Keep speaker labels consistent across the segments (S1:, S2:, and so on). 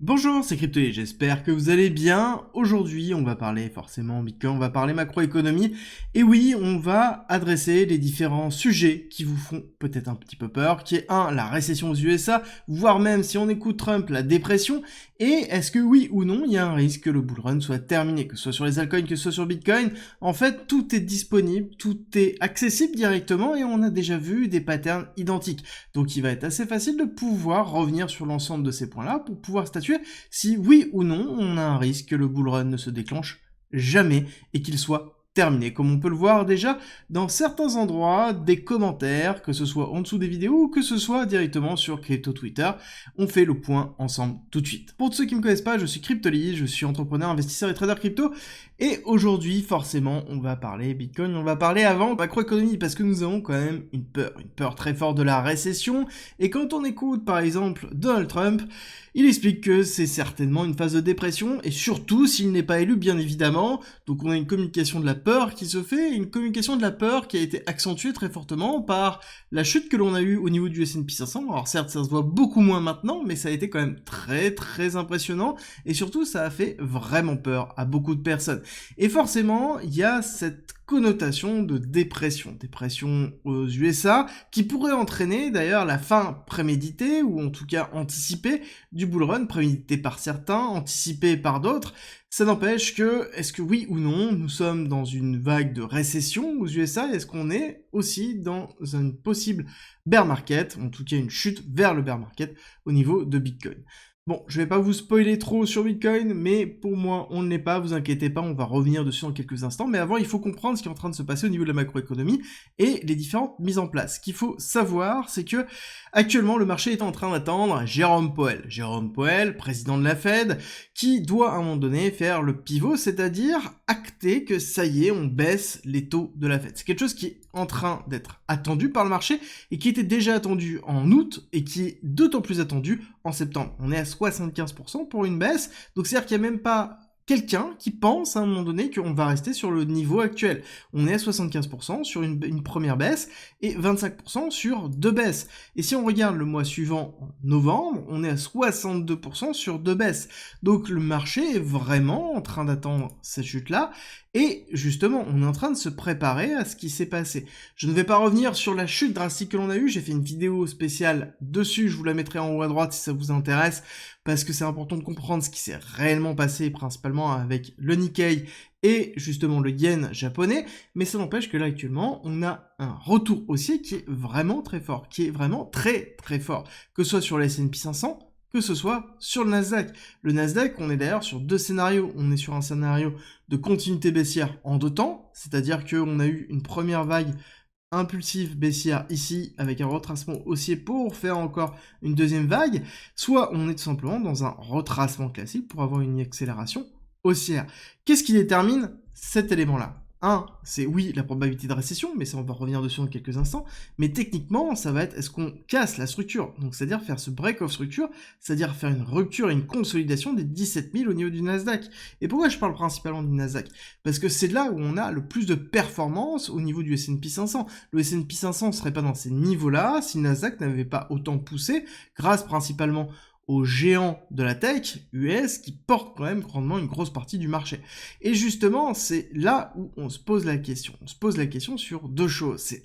S1: Bonjour, c'est Crypto j'espère que vous allez bien. Aujourd'hui, on va parler forcément Bitcoin, on va parler macroéconomie. Et oui, on va adresser les différents sujets qui vous font peut-être un petit peu peur, qui est la récession aux USA, voire même si on écoute Trump, la dépression. Et est-ce que oui ou non, il y a un risque que le bull run soit terminé, que ce soit sur les altcoins, que ce soit sur Bitcoin. En fait, tout est disponible, tout est accessible directement et on a déjà vu des patterns identiques. Donc il va être assez facile de pouvoir revenir sur l'ensemble de ces points-là pour pouvoir statuer si oui ou non on a un risque que le bull run ne se déclenche jamais et qu'il soit terminé, comme on peut le voir déjà dans certains endroits, des commentaires, que ce soit en dessous des vidéos ou que ce soit directement sur Crypto Twitter. On fait le point ensemble tout de suite. Pour ceux qui ne me connaissent pas, je suis Cryptoly, je suis entrepreneur, investisseur et trader crypto, et aujourd'hui, forcément, on va parler Bitcoin, on va parler avant macroéconomie, parce que nous avons quand même une peur très forte de la récession, et quand on écoute par exemple Donald Trump, il explique que c'est certainement une phase de dépression, et surtout s'il n'est pas élu, bien évidemment. Donc on a une communication de la peur qui se fait, une communication de la peur qui a été accentuée très fortement par la chute que l'on a eue au niveau du S&P 500. Alors certes, ça se voit beaucoup moins maintenant, mais ça a été quand même très impressionnant, et surtout ça a fait vraiment peur à beaucoup de personnes. Et forcément, il y a cette connotation de dépression aux USA, qui pourrait entraîner d'ailleurs la fin préméditée, ou en tout cas anticipée, du bull run, prémédité par certains, anticipé par d'autres. Ça n'empêche que, est-ce que oui ou non, nous sommes dans une vague de récession aux USA, est-ce qu'on est aussi dans une possible bear market, en tout cas une chute vers le bear market au niveau de Bitcoin. Bon, je vais pas vous spoiler trop sur Bitcoin, mais pour moi, on ne l'est pas, vous inquiétez pas, on va revenir dessus dans quelques instants, mais avant, il faut comprendre ce qui est en train de se passer au niveau de la macroéconomie et les différentes mises en place. Ce qu'il faut savoir, c'est que actuellement, le marché est en train d'attendre Jérôme Powell. Jérôme Powell, président de la Fed, qui doit à un moment donné faire le pivot, c'est-à-dire acter que ça y est, on baisse les taux de la Fed. C'est quelque chose qui est en train d'être attendu par le marché et qui était déjà attendu en août et qui est d'autant plus attendu en septembre. On est à 75% pour une baisse, donc c'est-à-dire qu'il n'y a même pas quelqu'un qui pense à un moment donné qu'on va rester sur le niveau actuel. On est à 75% sur une première baisse et 25% sur deux baisses. Et si on regarde le mois suivant, en novembre, on est à 62% sur deux baisses. Donc le marché est vraiment en train d'attendre cette chute-là. Et justement, on est en train de se préparer à ce qui s'est passé. Je ne vais pas revenir sur la chute drastique que l'on a eue, j'ai fait une vidéo spéciale dessus, je vous la mettrai en haut à droite si ça vous intéresse, parce que c'est important de comprendre ce qui s'est réellement passé, principalement avec le Nikkei et justement le yen japonais, mais ça n'empêche que là actuellement, on a un retour haussier qui est vraiment très fort, qui est vraiment très fort, que ce soit sur le S&P 500, que ce soit sur le Nasdaq. Le Nasdaq, on est d'ailleurs sur deux scénarios. On est sur un scénario de continuité baissière en deux temps, c'est-à-dire qu'on a eu une première vague impulsive baissière ici, avec un retracement haussier pour faire encore une deuxième vague, soit on est tout simplement dans un retracement classique pour avoir une accélération haussière. Qu'est-ce qui détermine cet élément-là ? C'est oui, la probabilité de récession, mais ça on va revenir dessus dans quelques instants, mais techniquement, ça va être est-ce qu'on casse la structure, donc c'est-à-dire faire ce break-off structure, c'est-à-dire faire une rupture et une consolidation des 17 000 au niveau du Nasdaq. Et pourquoi je parle principalement du Nasdaq ? Parce que c'est là où on a le plus de performance au niveau du S&P 500. Le S&P 500 ne serait pas dans ces niveaux-là si le Nasdaq n'avait pas autant poussé, grâce principalement aux géants de la tech US qui portent quand même grandement une grosse partie du marché. Et justement, c'est là où on se pose la question. On se pose la question sur deux choses. C'est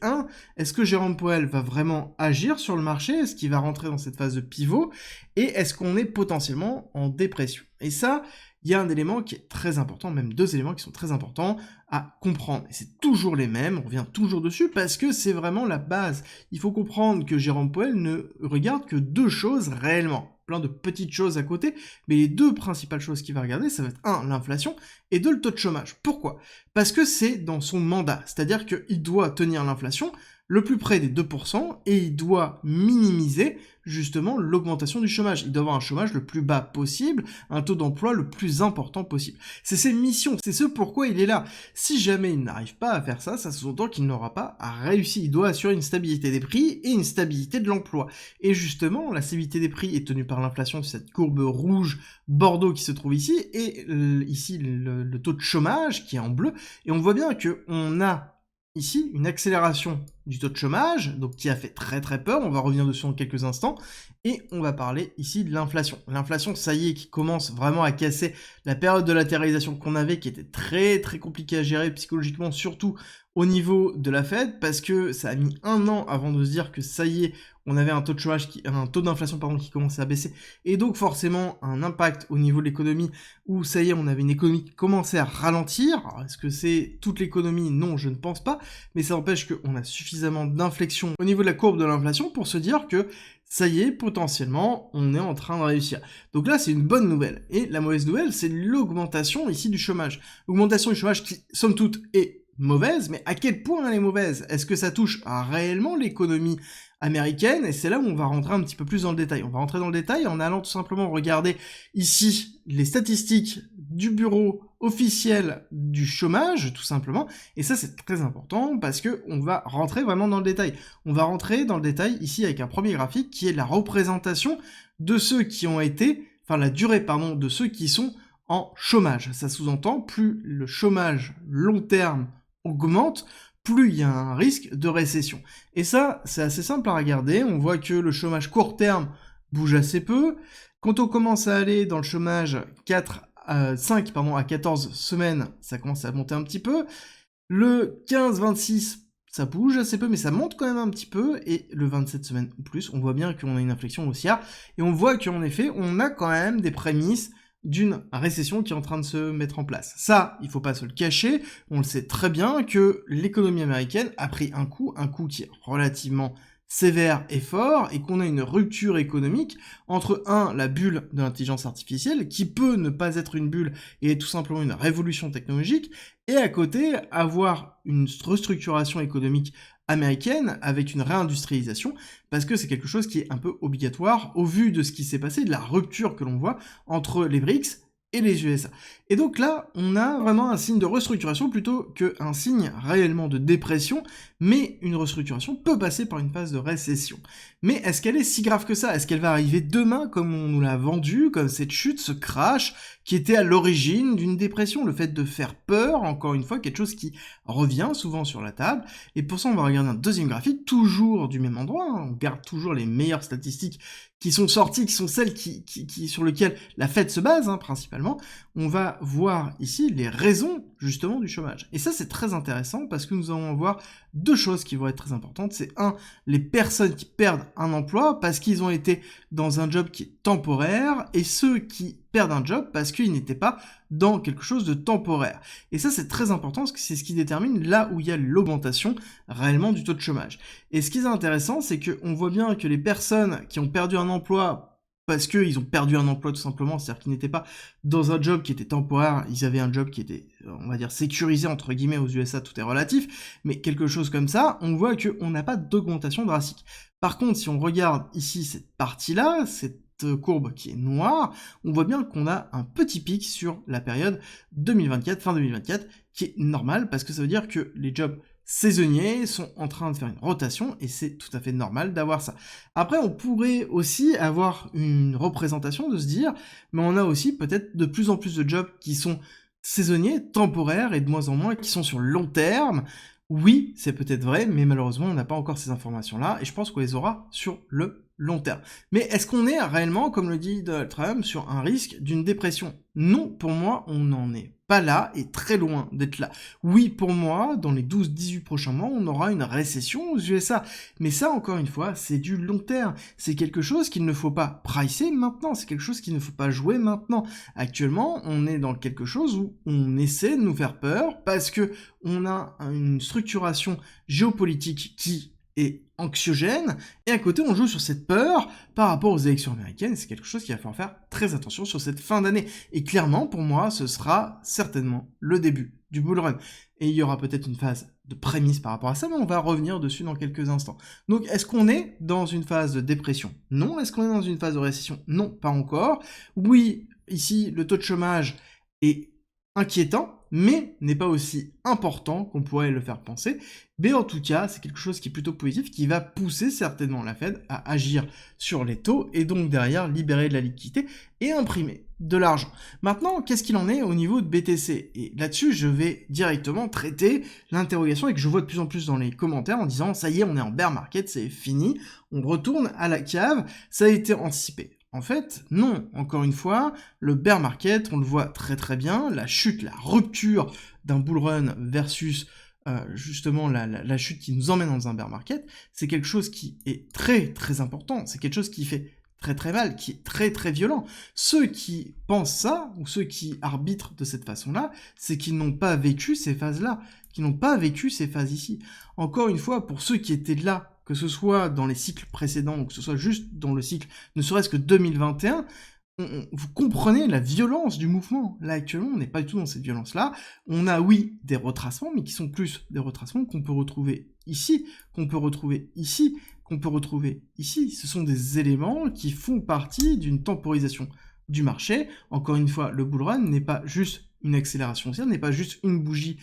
S1: est-ce que Jérôme Powell va vraiment agir sur le marché ? Est-ce qu'il va rentrer dans cette phase de pivot ? Et est-ce qu'on est potentiellement en dépression ? Et ça, il y a un élément qui est très important, même deux éléments qui sont très importants à comprendre. Et c'est toujours les mêmes, on revient toujours dessus, parce que c'est vraiment la base. Il faut comprendre que Jérôme Powell ne regarde que deux choses réellement. Plein de petites choses à côté, mais les deux principales choses qu'il va regarder, ça va être l'inflation, et deux, le taux de chômage. Pourquoi ? Parce que c'est dans son mandat, c'est-à-dire qu'il doit tenir l'inflation le plus près des 2%, et il doit minimiser justement l'augmentation du chômage. Il doit avoir un chômage le plus bas possible, un taux d'emploi le plus important possible. C'est ses missions, c'est ce pourquoi il est là. Si jamais il n'arrive pas à faire ça, ça sous-entend qu'il n'aura pas réussi. Il doit assurer une stabilité des prix et une stabilité de l'emploi. Et justement, la stabilité des prix est tenue par l'inflation, cette courbe rouge Bordeaux qui se trouve ici, et ici le taux de chômage qui est en bleu, et on voit bien qu'on a ici une accélération du taux de chômage, donc qui a fait très très peur, on va revenir dessus en quelques instants, et on va parler ici de l'inflation. L'inflation, ça y est, qui commence vraiment à casser la période de latéralisation qu'on avait, qui était très très compliquée à gérer psychologiquement, surtout au niveau de la Fed, parce que ça a mis 1 an avant de se dire que ça y est, on avait un taux de chômage, un taux d'inflation pardon, qui commençait à baisser, et donc forcément un impact au niveau de l'économie, où ça y est, on avait une économie qui commençait à ralentir. Alors, est-ce que c'est toute l'économie? Non, je ne pense pas, mais ça empêche qu'on a suffisamment d'inflexion au niveau de la courbe de l'inflation pour se dire que ça y est, potentiellement, on est en train de réussir. Donc là, c'est une bonne nouvelle. Et la mauvaise nouvelle, c'est l'augmentation ici du chômage. L'augmentation du chômage qui, somme toute, est mauvaise, mais à quel point elle est mauvaise? Est-ce que ça touche réellement l'économie américaine? Et c'est là où on va rentrer un petit peu plus dans le détail. On va rentrer dans le détail en allant tout simplement regarder ici les statistiques du bureau officiel du chômage, tout simplement. Et ça, c'est très important parce que on va rentrer vraiment dans le détail. On va rentrer dans le détail ici avec un premier graphique qui est la représentation de ceux qui ont été, enfin la durée, pardon, de ceux qui sont en chômage. Ça sous-entend, plus le chômage long terme augmente, plus il y a un risque de récession. Et ça, c'est assez simple à regarder. On voit que le chômage court terme bouge assez peu. Quand on commence à aller dans le chômage 5 à 14 semaines, ça commence à monter un petit peu. Le 15-26, ça bouge assez peu, mais ça monte quand même un petit peu. Et le 27 semaines ou plus, on voit bien qu'on a une inflexion haussière. Et on voit qu'en effet, on a quand même des prémices d'une récession qui est en train de se mettre en place. Ça, il faut pas se le cacher, on le sait très bien que l'économie américaine a pris un coup qui est relativement sévère et fort, et qu'on a une rupture économique entre, la bulle de l'intelligence artificielle, qui peut ne pas être une bulle et est tout simplement une révolution technologique, et à côté, avoir une restructuration économique américaine avec une réindustrialisation, parce que c'est quelque chose qui est un peu obligatoire au vu de ce qui s'est passé, de la rupture que l'on voit entre les BRICS et les USA. Et donc là, on a vraiment un signe de restructuration plutôt qu'un signe réellement de dépression, mais une restructuration peut passer par une phase de récession. Mais est-ce qu'elle est si grave que ça? Est-ce qu'elle va arriver demain comme on nous l'a vendu, comme cette chute, ce crash, qui était à l'origine d'une dépression? Le fait de faire peur, encore une fois, quelque chose qui revient souvent sur la table, et pour ça on va regarder un deuxième graphique, toujours du même endroit, on garde toujours les meilleures statistiques qui sont sorties, qui sont celles sur lesquelles la Fed se base, principalement. On va voir ici les raisons, justement, du chômage. Et ça, c'est très intéressant, parce que nous allons voir deux choses qui vont être très importantes. C'est les personnes qui perdent un emploi parce qu'ils ont été dans un job qui est temporaire, et ceux qui perdent un job parce qu'ils n'étaient pas dans quelque chose de temporaire. Et ça, c'est très important, parce que c'est ce qui détermine là où il y a l'augmentation réellement du taux de chômage. Et ce qui est intéressant, c'est qu'on voit bien que les personnes qui ont perdu un emploi parce qu'ils ont perdu un emploi tout simplement, c'est-à-dire qu'ils n'étaient pas dans un job qui était temporaire, ils avaient un job qui était, on va dire, sécurisé, entre guillemets, aux USA, tout est relatif, mais quelque chose comme ça, on voit qu'on n'a pas d'augmentation drastique. Par contre, si on regarde ici cette partie-là, cette courbe qui est noire, on voit bien qu'on a un petit pic sur la période 2024, fin 2024, qui est normal, parce que ça veut dire que les jobs saisonniers sont en train de faire une rotation, et c'est tout à fait normal d'avoir ça. Après, on pourrait aussi avoir une représentation de se dire, mais on a aussi peut-être de plus en plus de jobs qui sont saisonniers, temporaires, et de moins en moins qui sont sur le long terme. Oui, c'est peut-être vrai, mais malheureusement, on n'a pas encore ces informations-là, et je pense qu'on les aura sur le long terme. Mais est-ce qu'on est réellement, comme le dit Donald Trump, sur un risque d'une dépression? Non, pour moi, on n'en est pas là, et très loin d'être là. Oui, pour moi, dans les 12-18 prochains mois, on aura une récession aux USA. Mais ça, encore une fois, c'est du long terme. C'est quelque chose qu'il ne faut pas pricer maintenant, c'est quelque chose qu'il ne faut pas jouer maintenant. Actuellement, on est dans quelque chose où on essaie de nous faire peur, parce que on a une structuration géopolitique qui est anxiogène, et à côté on joue sur cette peur par rapport aux élections américaines. C'est quelque chose qu'il va falloir faire très attention sur cette fin d'année, et clairement pour moi ce sera certainement le début du bull run, et il y aura peut-être une phase de prémisse par rapport à ça, mais on va revenir dessus dans quelques instants. Donc est-ce qu'on est dans une phase de dépression? Non. Est-ce qu'on est dans une phase de récession? Non, pas encore. Oui, ici le taux de chômage est inquiétant, mais n'est pas aussi important qu'on pourrait le faire penser. Mais en tout cas, c'est quelque chose qui est plutôt positif, qui va pousser certainement la Fed à agir sur les taux, et donc derrière libérer de la liquidité et imprimer de l'argent. Maintenant, qu'est-ce qu'il en est au niveau de BTC? Et là-dessus, je vais directement traiter l'interrogation et que je vois de plus en plus dans les commentaires en disant « ça y est, on est en bear market, c'est fini, on retourne à la cave, ça a été anticipé ». En fait, non, encore une fois, le bear market, on le voit très très bien, la chute, la rupture d'un bull run versus justement la chute qui nous emmène dans un bear market, c'est quelque chose qui est très très important, c'est quelque chose qui fait très très mal, qui est très très violent. Ceux qui pensent ça, ou ceux qui arbitrent de cette façon-là, c'est qu'ils n'ont pas vécu ces phases-là, qui n'ont pas vécu ces phases ici. Encore une fois, pour ceux qui étaient là, que ce soit dans les cycles précédents, ou que ce soit juste dans le cycle, ne serait-ce que 2021, vous comprenez la violence du mouvement. Là, actuellement, on n'est pas du tout dans cette violence-là. On a, oui, des retracements, mais qui sont plus des retracements qu'on peut retrouver ici, qu'on peut retrouver ici, qu'on peut retrouver ici. Ce sont des éléments qui font partie d'une temporisation du marché. Encore une fois, le bull run n'est pas juste une accélération haussière, n'est pas juste une bougie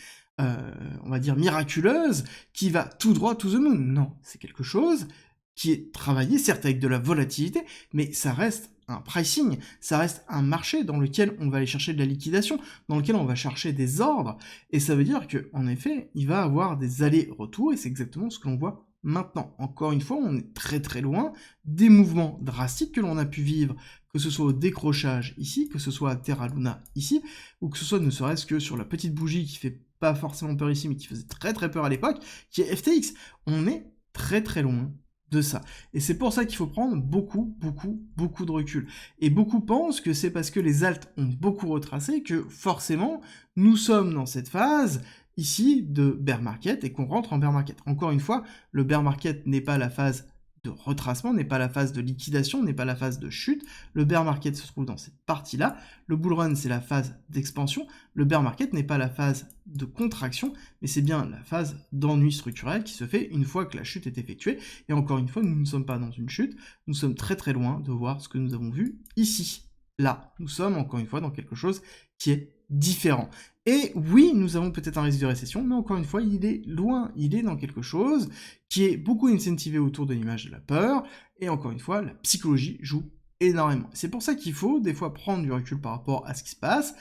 S1: on va dire miraculeuse, qui va tout droit to the moon. Non, c'est quelque chose qui est travaillé, certes avec de la volatilité, mais ça reste un pricing, ça reste un marché dans lequel on va aller chercher de la liquidation, dans lequel on va chercher des ordres, et ça veut dire que, en effet, il va avoir des allers-retours, et c'est exactement ce que l'on voit maintenant. Encore une fois, on est très très loin des mouvements drastiques que l'on a pu vivre, que ce soit au décrochage ici, que ce soit à Terra Luna ici, ou que ce soit ne serait-ce que sur la petite bougie qui fait pas forcément peur ici, mais qui faisait très très peur à l'époque, qui est FTX. On est très très loin de ça. Et c'est pour ça qu'il faut prendre beaucoup de recul. Et beaucoup pensent que c'est parce que les alts ont beaucoup retracé que forcément, nous sommes dans cette phase ici de bear market et qu'on rentre en bear market. Encore une fois, le bear market n'est pas la phase de retracement, n'est pas la phase de liquidation, n'est pas la phase de chute. Le bear market se trouve dans cette partie-là. Le bull run, c'est la phase d'expansion. Le bear market n'est pas la phase de contraction, mais c'est bien la phase d'ennui structurel qui se fait une fois que la chute est effectuée. Et encore une fois, nous ne sommes pas dans une chute, nous sommes très très loin de voir ce que nous avons vu ici. Là, nous sommes encore une fois dans quelque chose qui est différent. Et oui, nous avons peut-être un risque de récession, mais encore une fois, il est loin, il est dans quelque chose qui est beaucoup incentivé autour de l'image de la peur, et encore une fois, la psychologie joue énormément. C'est pour ça qu'il faut des fois prendre du recul par rapport à ce qui se passe,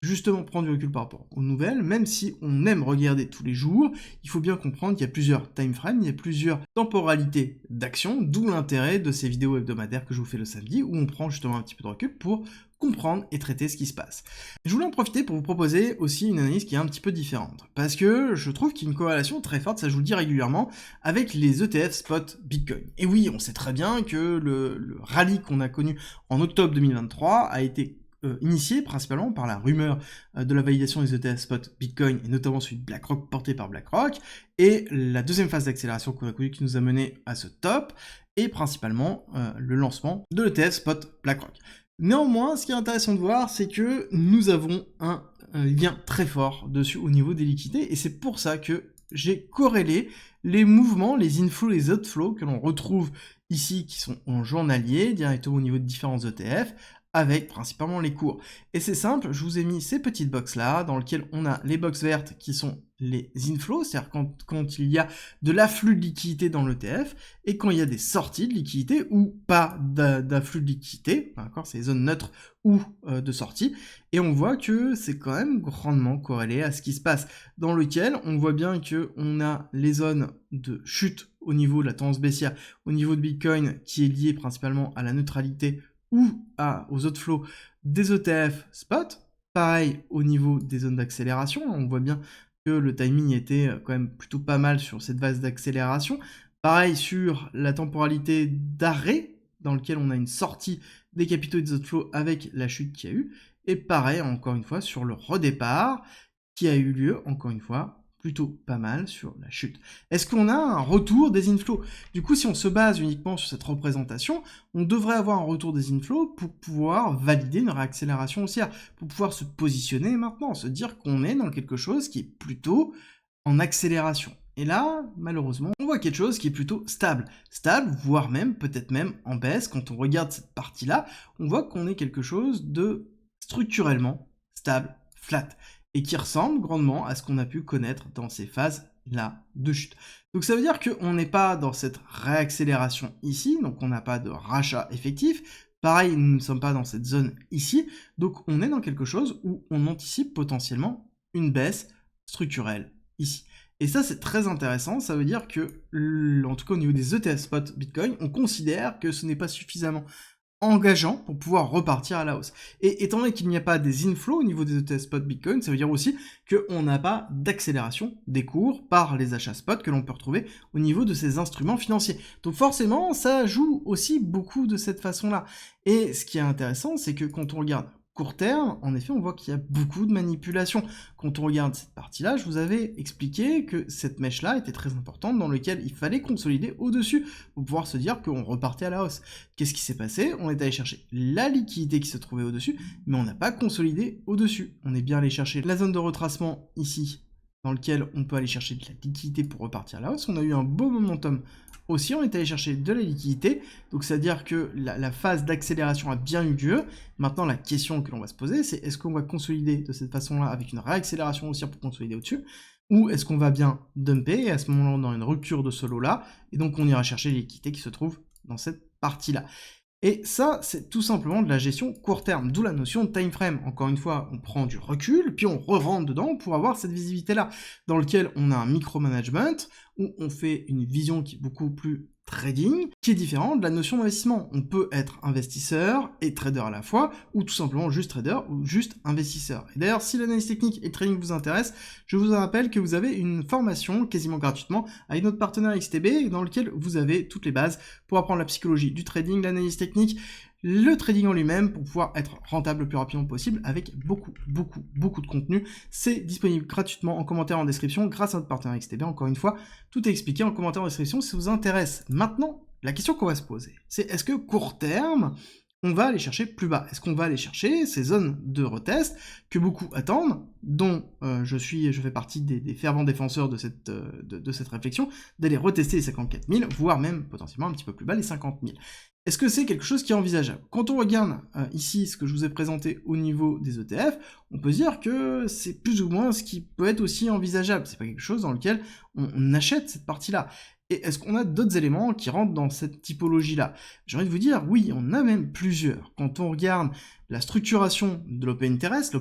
S1: justement prendre du recul par rapport aux nouvelles, même si on aime regarder tous les jours, il faut bien comprendre qu'il y a plusieurs time frames, il y a plusieurs temporalités d'action, d'où l'intérêt de ces vidéos hebdomadaires que je vous fais le samedi, où on prend justement un petit peu de recul pour comprendre et traiter ce qui se passe. Je voulais en profiter pour vous proposer aussi une analyse qui est un petit peu différente, parce que je trouve qu'il y a une corrélation très forte, ça je vous le dis régulièrement, avec les ETF spot Bitcoin. Et oui, on sait très bien que le rallye qu'on a connu en octobre 2023 a été initié principalement par la rumeur de la validation des ETF spot Bitcoin, et notamment celui de BlackRock porté par BlackRock, et la deuxième phase d'accélération qu'on a connue qui nous a mené à ce top, et principalement le lancement de l'ETF spot BlackRock. Néanmoins, ce qui est intéressant de voir, c'est que nous avons un lien très fort dessus au niveau des liquidités, et c'est pour ça que j'ai corrélé les mouvements, les inflows, les outflows que l'on retrouve ici, qui sont en journalier, directement au niveau de différents ETF, avec principalement les cours. Et c'est simple, je vous ai mis ces petites boxes là, dans lesquelles on a les boxes vertes qui sont les inflows, c'est-à-dire quand il y a de l'afflux de liquidité dans l'ETF, et quand il y a des sorties de liquidité, ou pas d'afflux de liquidité, d'accord, c'est les zones neutres ou de sortie, et on voit que c'est quand même grandement corrélé à ce qui se passe, dans lequel on voit bien que on a les zones de chute au niveau de la tendance baissière, au niveau de Bitcoin, qui est lié principalement à la neutralité ou aux outflows des ETF spot. Pareil au niveau des zones d'accélération, on voit bien que le timing était quand même plutôt pas mal sur cette phase d'accélération. Pareil sur la temporalité d'arrêt, dans lequel on a une sortie des capitaux et des outflows avec la chute qu'il y a eu. Et pareil, encore une fois, sur le redépart, qui a eu lieu, encore une fois, plutôt pas mal sur la chute. Est-ce qu'on a un retour des inflows? Du coup, si on se base uniquement sur cette représentation, on devrait avoir un retour des inflows pour pouvoir valider une réaccélération haussière, pour pouvoir se positionner maintenant, se dire qu'on est dans quelque chose qui est plutôt en accélération. Et là, malheureusement, on voit quelque chose qui est plutôt stable, voire même, peut-être même en baisse. Quand on regarde cette partie-là, on voit qu'on est quelque chose de structurellement stable, flat. et qui ressemble grandement à ce qu'on a pu connaître dans ces phases-là de chute. Donc ça veut dire qu'on n'est pas dans cette réaccélération ici, donc on n'a pas de rachat effectif. Pareil, nous ne sommes pas dans cette zone ici, donc on est dans quelque chose où on anticipe potentiellement une baisse structurelle ici. Et ça, c'est très intéressant, ça veut dire que, en tout cas au niveau des ETF spot Bitcoin, on considère que ce n'est pas suffisamment engageant pour pouvoir repartir à la hausse. Et étant donné qu'il n'y a pas des inflows au niveau des ETF spot Bitcoin, ça veut dire aussi qu'on n'a pas d'accélération des cours par les achats spot que l'on peut retrouver au niveau de ces instruments financiers. Donc forcément, ça joue aussi beaucoup de cette façon-là. Et ce qui est intéressant, c'est que quand on regarde court terme, en effet, on voit qu'il y a beaucoup de manipulation. Quand on regarde cette partie-là, je vous avais expliqué que cette mèche-là était très importante, dans laquelle il fallait consolider au-dessus pour pouvoir se dire qu'on repartait à la hausse. Qu'est-ce qui s'est passé? On est allé chercher la liquidité qui se trouvait au-dessus, mais on n'a pas consolidé au-dessus. On est bien allé chercher la zone de retracement ici, dans lequel on peut aller chercher de la liquidité pour repartir à la hausse. On a eu un beau momentum aussi, on est allé chercher de la liquidité, donc c'est-à-dire que la phase d'accélération a bien eu lieu. Maintenant, la question que l'on va se poser, c'est est-ce qu'on va consolider de cette façon-là avec une réaccélération haussière pour consolider au-dessus, ou est-ce qu'on va bien dumper, et à ce moment-là, on a une rupture de ce lot-là, et donc on ira chercher les liquidités qui se trouvent dans cette partie-là. Et ça, c'est tout simplement de la gestion court terme, d'où la notion de time frame. Encore une fois, on prend du recul, puis on re-rentre dedans pour avoir cette visibilité-là, dans lequel on a un micromanagement, où on fait une vision qui est beaucoup plus trading, qui est différente de la notion d'investissement. On peut être investisseur et trader à la fois, ou tout simplement juste trader, ou juste investisseur. Et d'ailleurs, si l'analyse technique et le trading vous intéresse, je vous rappelle que vous avez une formation quasiment gratuitement avec notre partenaire XTB, dans lequel vous avez toutes les bases pour apprendre la psychologie du trading, l'analyse technique, le trading en lui-même pour pouvoir être rentable le plus rapidement possible avec beaucoup de contenu. C'est disponible gratuitement en commentaire en description grâce à notre partenaire XTB. Encore une fois, tout est expliqué en commentaire en description si ça vous intéresse. Maintenant, la question qu'on va se poser, c'est est-ce que court terme, on va aller chercher plus bas? Est-ce qu'on va aller chercher ces zones de retest que beaucoup attendent, dont je fais partie des fervents défenseurs de cette réflexion, d'aller retester les 54 000, voire même potentiellement un petit peu plus bas les 50 000. Est-ce que c'est quelque chose qui est envisageable? Quand on regarde ici ce que je vous ai présenté au niveau des ETF, on peut se dire que c'est plus ou moins ce qui peut être aussi envisageable. C'est pas quelque chose dans lequel on achète cette partie-là. Et est-ce qu'on a d'autres éléments qui rentrent dans cette typologie-là? J'ai envie de vous dire, oui, on a même plusieurs. Quand on regarde la structuration de l'open interest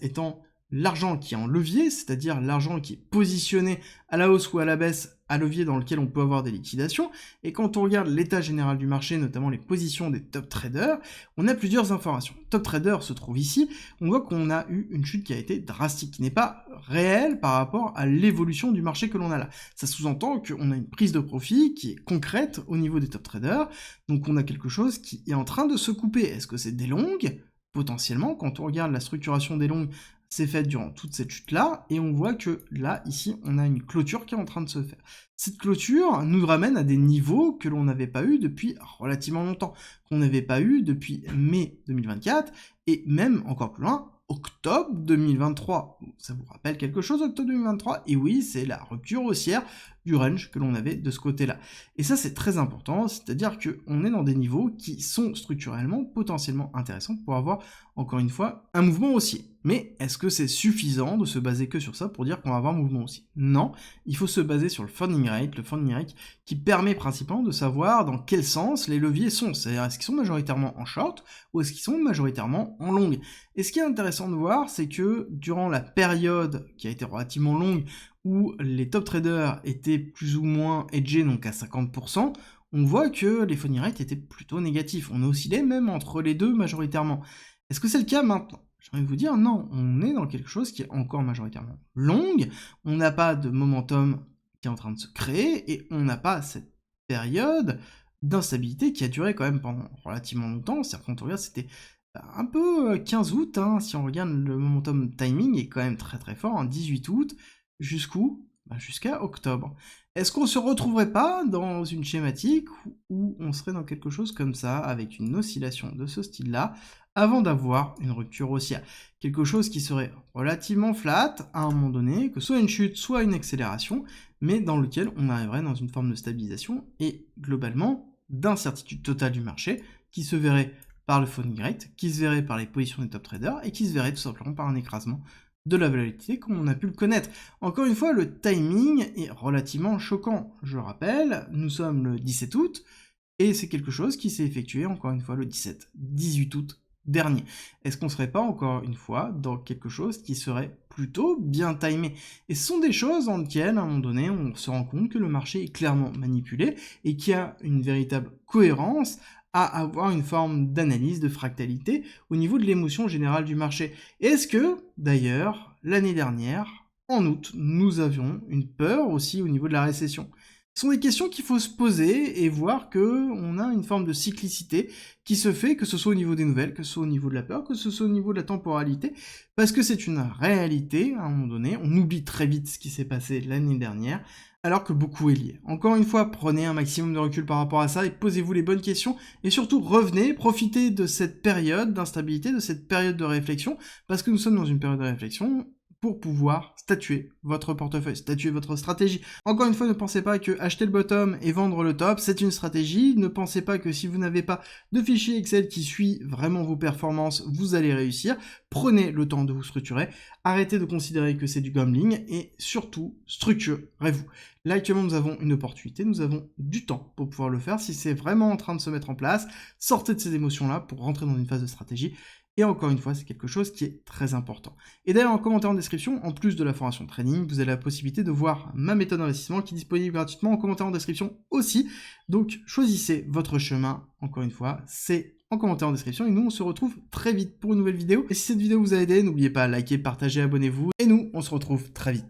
S1: étant l'argent qui est en levier, c'est-à-dire l'argent qui est positionné à la hausse ou à la baisse, à levier dans lequel on peut avoir des liquidations, et quand on regarde l'état général du marché, notamment les positions des top traders, on a plusieurs informations. Top trader se trouve ici, on voit qu'on a eu une chute qui a été drastique, qui n'est pas réelle par rapport à l'évolution du marché que l'on a là. Ça sous-entend qu'on a une prise de profit qui est concrète au niveau des top traders, donc on a quelque chose qui est en train de se couper. Est-ce que c'est des longues? Potentiellement, quand on regarde la structuration des longues, c'est fait durant toute cette chute-là, et on voit que là, ici, on a une clôture qui est en train de se faire. Cette clôture nous ramène à des niveaux que l'on n'avait pas eu depuis relativement longtemps, qu'on n'avait pas eu depuis mai 2024, et même encore plus loin, octobre 2023. Ça vous rappelle quelque chose, octobre 2023? Et oui, c'est la rupture haussière du range que l'on avait de ce côté-là. Et ça, c'est très important, c'est-à-dire qu'on est dans des niveaux qui sont structurellement potentiellement intéressants pour avoir, encore une fois, un mouvement haussier. Mais est-ce que c'est suffisant de se baser que sur ça pour dire qu'on va avoir un mouvement haussier? Non, il faut se baser sur le funding rate qui permet principalement de savoir dans quel sens les leviers sont. C'est-à-dire, est-ce qu'ils sont majoritairement en short ou est-ce qu'ils sont majoritairement en long? Et ce qui est intéressant de voir, c'est que durant la période qui a été relativement longue, où les top traders étaient plus ou moins hedgés, donc à 50%, on voit que les funding rates étaient plutôt négatifs. On oscillait même entre les deux majoritairement. Est-ce que c'est le cas maintenant? J'ai envie de vous dire, non, on est dans quelque chose qui est encore majoritairement longue, on n'a pas de momentum qui est en train de se créer, et on n'a pas cette période d'instabilité qui a duré quand même pendant relativement longtemps. C'est-à-dire quand on regarde, c'était un peu 15 août, hein, si on regarde le momentum timing est quand même très très fort, hein, 18 août, jusqu'où? Jusqu'à octobre. Est-ce qu'on se retrouverait pas dans une schématique où on serait dans quelque chose comme ça, avec une oscillation de ce style-là, avant d'avoir une rupture haussière? Quelque chose qui serait relativement flat à un moment donné, que soit une chute, soit une accélération, mais dans lequel on arriverait dans une forme de stabilisation et globalement d'incertitude totale du marché, qui se verrait par le funding rate, qui se verrait par les positions des top traders et qui se verrait tout simplement par un écrasement de la volatilité comme on a pu le connaître. Encore une fois, le timing est relativement choquant. Je rappelle, nous sommes le 17 août, et c'est quelque chose qui s'est effectué, encore une fois, le 18 août dernier. Est-ce qu'on serait pas, encore une fois, dans quelque chose qui serait plutôt bien timé? Et ce sont des choses dans lesquelles, à un moment donné, on se rend compte que le marché est clairement manipulé et qu'il y a une véritable cohérence à avoir une forme d'analyse, de fractalité au niveau de l'émotion générale du marché. Est-ce que, d'ailleurs, l'année dernière, en août, nous avions une peur aussi au niveau de la récession? Ce sont des questions qu'il faut se poser et voir que on a une forme de cyclicité qui se fait, que ce soit au niveau des nouvelles, que ce soit au niveau de la peur, que ce soit au niveau de la temporalité, parce que c'est une réalité, à un moment donné, on oublie très vite ce qui s'est passé l'année dernière, alors que beaucoup est lié. Encore une fois, prenez un maximum de recul par rapport à ça et posez-vous les bonnes questions, et surtout revenez, profitez de cette période d'instabilité, de cette période de réflexion, parce que nous sommes dans une période de réflexion, pour pouvoir statuer votre portefeuille, statuer votre stratégie. Encore une fois, ne pensez pas que acheter le bottom et vendre le top, c'est une stratégie. Ne pensez pas que si vous n'avez pas de fichier Excel qui suit vraiment vos performances, vous allez réussir. Prenez le temps de vous structurer. Arrêtez de considérer que c'est du gambling et surtout, structurez-vous. Là, actuellement, nous avons une opportunité, nous avons du temps pour pouvoir le faire. Si c'est vraiment en train de se mettre en place, sortez de ces émotions-là pour rentrer dans une phase de stratégie. Et encore une fois, c'est quelque chose qui est très important. Et d'ailleurs, en commentaire en description, en plus de la formation trading, vous avez la possibilité de voir ma méthode d'investissement qui est disponible gratuitement en commentaire en description aussi. Donc, choisissez votre chemin. Encore une fois, c'est en commentaire en description. Et nous, on se retrouve très vite pour une nouvelle vidéo. Et si cette vidéo vous a aidé, n'oubliez pas de liker, partager, abonnez-vous. Et nous, on se retrouve très vite.